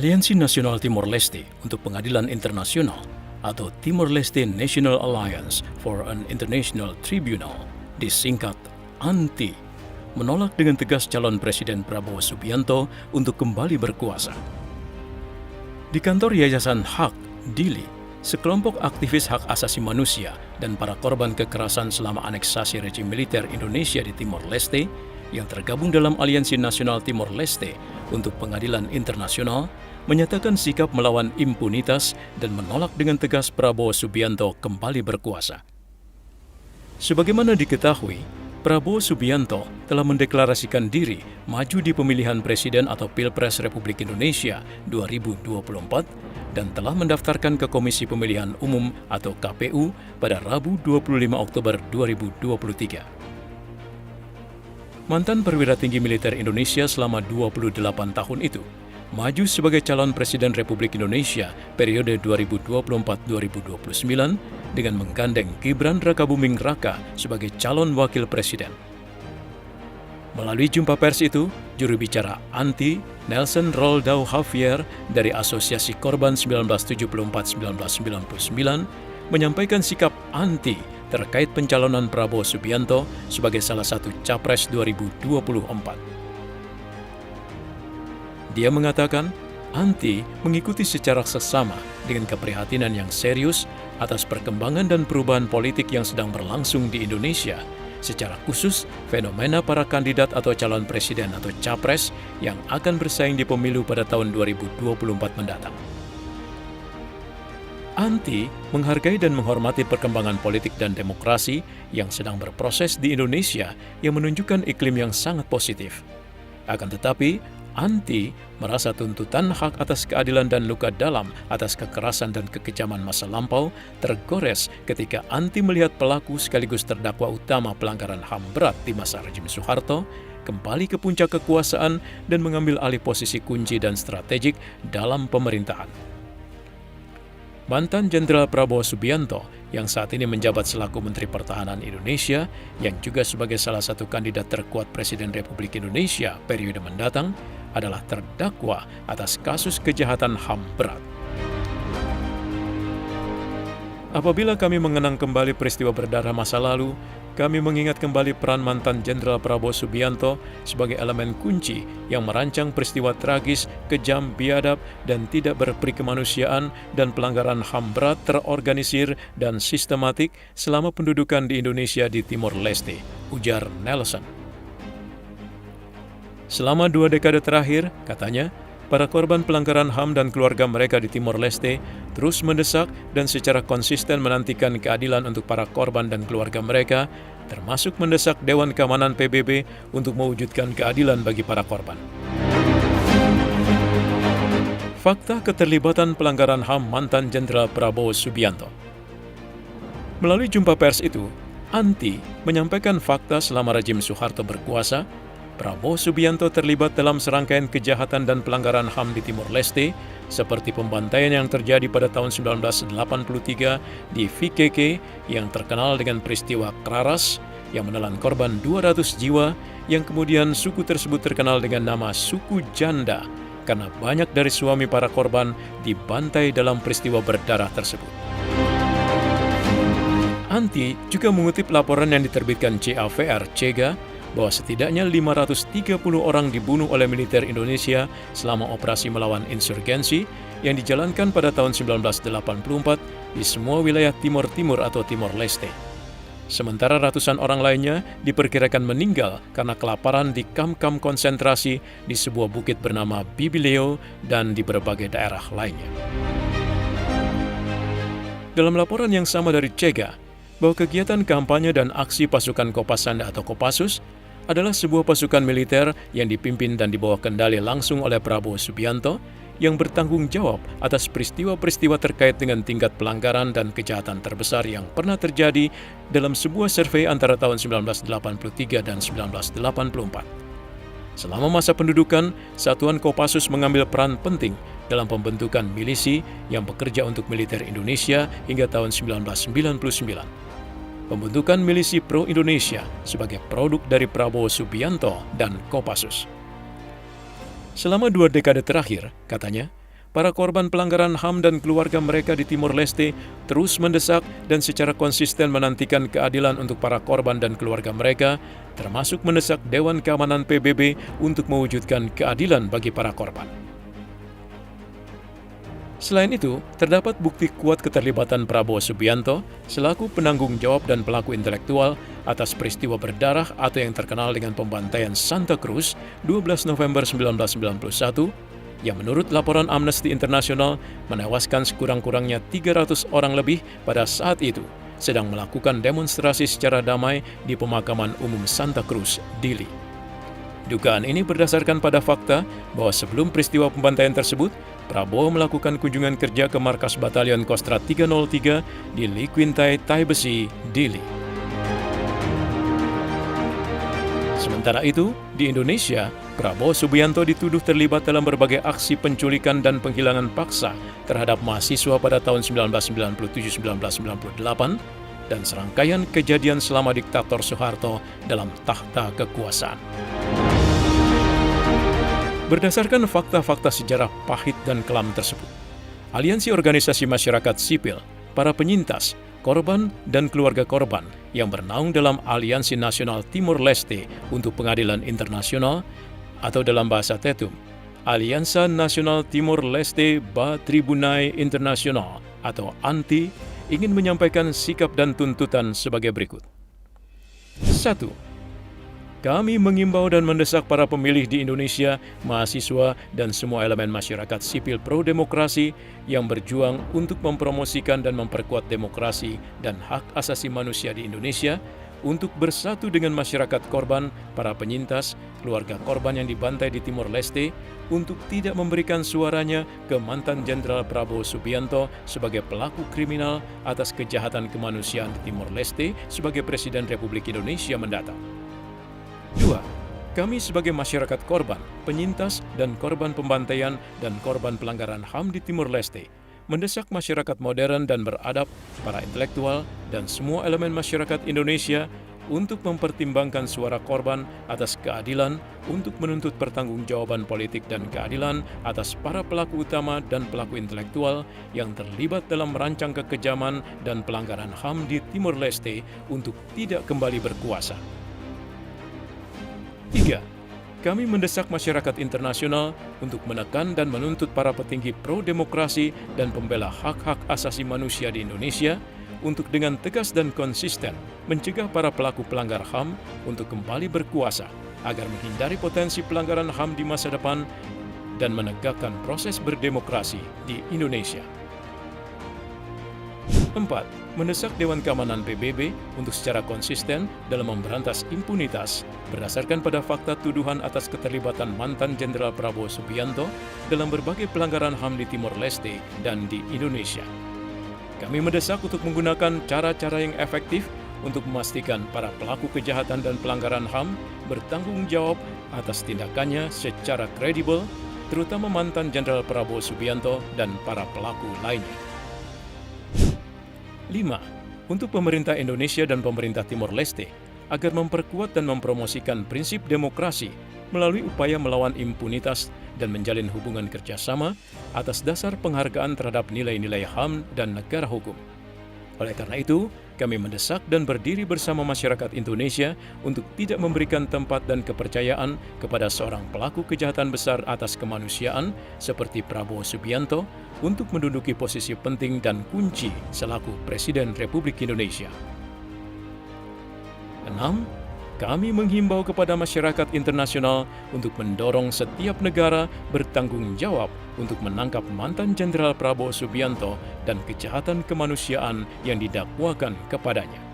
Aliansi Nasional Timor Leste untuk Pengadilan Internasional atau Timor Leste National Alliance for an International Tribunal, disingkat ANTI, menolak dengan tegas calon Presiden Prabowo Subianto untuk kembali berkuasa. Di kantor Yayasan HAK, Dili, sekelompok aktivis hak asasi manusia dan para korban kekerasan selama aneksasi rejim militer Indonesia di Timor Leste yang tergabung dalam Aliansi Nasional Timor Leste untuk Pengadilan Internasional menyatakan sikap melawan impunitas dan menolak dengan tegas Prabowo Subianto kembali berkuasa. Sebagaimana diketahui, Prabowo Subianto telah mendeklarasikan diri maju di pemilihan presiden atau Pilpres Republik Indonesia 2024 dan telah mendaftarkan ke Komisi Pemilihan Umum atau KPU pada Rabu 25 Oktober 2023. Mantan perwira tinggi militer Indonesia selama 28 tahun itu maju sebagai calon Presiden Republik Indonesia periode 2024-2029 dengan menggandeng Gibran Rakabuming Raka sebagai calon wakil presiden. Melalui jumpa pers itu, juru bicara ANTI, Nelson Roldao Javier dari Asosiasi Korban 1974-1999 menyampaikan sikap ANTI terkait pencalonan Prabowo Subianto sebagai salah satu Capres 2024. Dia mengatakan, ANTI mengikuti secara seksama dengan keprihatinan yang serius atas perkembangan dan perubahan politik yang sedang berlangsung di Indonesia, secara khusus fenomena para kandidat atau calon presiden atau capres yang akan bersaing di pemilu pada tahun 2024 mendatang. ANTI menghargai dan menghormati perkembangan politik dan demokrasi yang sedang berproses di Indonesia yang menunjukkan iklim yang sangat positif. Akan tetapi, ANTI merasa tuntutan hak atas keadilan dan luka dalam atas kekerasan dan kekejaman masa lampau tergores ketika ANTI melihat pelaku sekaligus terdakwa utama pelanggaran HAM berat di masa rejim Soeharto kembali ke puncak kekuasaan dan mengambil alih posisi kunci dan strategik dalam pemerintahan. Mantan Jenderal Prabowo Subianto yang saat ini menjabat selaku Menteri Pertahanan Indonesia yang juga sebagai salah satu kandidat terkuat Presiden Republik Indonesia periode mendatang adalah terdakwa atas kasus kejahatan HAM berat. Apabila kami mengenang kembali peristiwa berdarah masa lalu, kami mengingat kembali peran mantan Jenderal Prabowo Subianto sebagai elemen kunci yang merancang peristiwa tragis, kejam, biadab, dan tidak berperi kemanusiaan dan pelanggaran HAM berat terorganisir dan sistematik selama pendudukan di Indonesia di Timor Leste, ujar Nelson. Selama 2 dekade terakhir, katanya, para korban pelanggaran HAM dan keluarga mereka di Timor Leste terus mendesak dan secara konsisten menantikan keadilan untuk para korban dan keluarga mereka, termasuk mendesak Dewan Keamanan PBB untuk mewujudkan keadilan bagi para korban. Fakta keterlibatan pelanggaran HAM mantan Jenderal Prabowo Subianto. Melalui jumpa pers itu, ANTI menyampaikan fakta selama rejim Soeharto berkuasa, Prabowo Subianto terlibat dalam serangkaian kejahatan dan pelanggaran HAM di Timor Leste, seperti pembantaian yang terjadi pada tahun 1983 di VKK yang terkenal dengan peristiwa Kraras yang menelan korban 200 jiwa, yang kemudian suku tersebut terkenal dengan nama suku Janda karena banyak dari suami para korban dibantai dalam peristiwa berdarah tersebut. ANTI juga mengutip laporan yang diterbitkan CAVR Cega bahwa setidaknya 530 orang dibunuh oleh militer Indonesia selama operasi melawan insurgensi yang dijalankan pada tahun 1984 di semua wilayah Timor Timur atau Timor Leste. Sementara ratusan orang lainnya diperkirakan meninggal karena kelaparan di kamp-kamp konsentrasi di sebuah bukit bernama Bibileo dan di berbagai daerah lainnya. Dalam laporan yang sama dari Cega, bahwa kegiatan kampanye dan aksi pasukan Kopasanda atau Kopassus adalah sebuah pasukan militer yang dipimpin dan dibawa kendali langsung oleh Prabowo Subianto yang bertanggung jawab atas peristiwa-peristiwa terkait dengan tingkat pelanggaran dan kejahatan terbesar yang pernah terjadi dalam sebuah survei antara tahun 1983 dan 1984. Selama masa pendudukan, Satuan Kopassus mengambil peran penting dalam pembentukan milisi yang bekerja untuk militer Indonesia hingga tahun 1999. Pembentukan milisi pro-Indonesia sebagai produk dari Prabowo Subianto dan Kopassus. Selama 2 dekade terakhir, katanya, para korban pelanggaran HAM dan keluarga mereka di Timor Leste terus mendesak dan secara konsisten menantikan keadilan untuk para korban dan keluarga mereka, termasuk mendesak Dewan Keamanan PBB untuk mewujudkan keadilan bagi para korban. Selain itu, terdapat bukti kuat keterlibatan Prabowo Subianto selaku penanggung jawab dan pelaku intelektual atas peristiwa berdarah atau yang terkenal dengan pembantaian Santa Cruz 12 November 1991 yang menurut laporan Amnesty International menewaskan sekurang-kurangnya 300 orang lebih pada saat itu sedang melakukan demonstrasi secara damai di pemakaman umum Santa Cruz, Dili. Dugaan ini berdasarkan pada fakta bahwa sebelum peristiwa pembantaian tersebut, Prabowo melakukan kunjungan kerja ke markas Batalion Kostrat 303 di Liquintai, Taibesi, Dili. Sementara itu, di Indonesia, Prabowo Subianto dituduh terlibat dalam berbagai aksi penculikan dan penghilangan paksa terhadap mahasiswa pada tahun 1997-1998 dan serangkaian kejadian selama diktator Soeharto dalam tahta kekuasaan. Berdasarkan fakta-fakta sejarah pahit dan kelam tersebut, aliansi organisasi masyarakat sipil, para penyintas, korban, dan keluarga korban yang bernaung dalam Aliansi Nasional Timor Leste untuk Pengadilan Internasional atau dalam bahasa Tetum, Aliansa Nasional Timor Leste ba Tribunai Internasional atau ANTI ingin menyampaikan sikap dan tuntutan sebagai berikut. 1. Kami mengimbau dan mendesak para pemilih di Indonesia, mahasiswa, dan semua elemen masyarakat sipil pro-demokrasi yang berjuang untuk mempromosikan dan memperkuat demokrasi dan hak asasi manusia di Indonesia untuk bersatu dengan masyarakat korban, para penyintas, keluarga korban yang dibantai di Timor Leste, untuk tidak memberikan suaranya ke mantan Jenderal Prabowo Subianto sebagai pelaku kriminal atas kejahatan kemanusiaan di Timor Leste sebagai Presiden Republik Indonesia mendatang. 2. Kami sebagai masyarakat korban, penyintas, dan korban pembantaian dan korban pelanggaran HAM di Timor Leste, mendesak masyarakat modern dan beradab, para intelektual, dan semua elemen masyarakat Indonesia untuk mempertimbangkan suara korban atas keadilan untuk menuntut pertanggungjawaban politik dan keadilan atas para pelaku utama dan pelaku intelektual yang terlibat dalam merancang kekejaman dan pelanggaran HAM di Timor Leste untuk tidak kembali berkuasa. 3. Kami mendesak masyarakat internasional untuk menekan dan menuntut para petinggi pro-demokrasi dan pembela hak-hak asasi manusia di Indonesia untuk dengan tegas dan konsisten mencegah para pelaku pelanggar HAM untuk kembali berkuasa agar menghindari potensi pelanggaran HAM di masa depan dan menegakkan proses berdemokrasi di Indonesia. 4. Mendesak Dewan Keamanan PBB untuk secara konsisten dalam memberantas impunitas berdasarkan pada fakta tuduhan atas keterlibatan mantan Jenderal Prabowo Subianto dalam berbagai pelanggaran HAM di Timor Leste dan di Indonesia. Kami mendesak untuk menggunakan cara-cara yang efektif untuk memastikan para pelaku kejahatan dan pelanggaran HAM bertanggung jawab atas tindakannya secara kredibel, terutama mantan Jenderal Prabowo Subianto dan para pelaku lainnya. 5. Untuk pemerintah Indonesia dan pemerintah Timor Leste agar memperkuat dan mempromosikan prinsip demokrasi melalui upaya melawan impunitas dan menjalin hubungan kerjasama atas dasar penghargaan terhadap nilai-nilai HAM dan negara hukum. Oleh karena itu, kami mendesak dan berdiri bersama masyarakat Indonesia untuk tidak memberikan tempat dan kepercayaan kepada seorang pelaku kejahatan besar atas kemanusiaan seperti Prabowo Subianto untuk menduduki posisi penting dan kunci selaku Presiden Republik Indonesia. 6. Kami menghimbau kepada masyarakat internasional untuk mendorong setiap negara bertanggung jawab untuk menangkap mantan Jenderal Prabowo Subianto dan kejahatan kemanusiaan yang didakwakan kepadanya.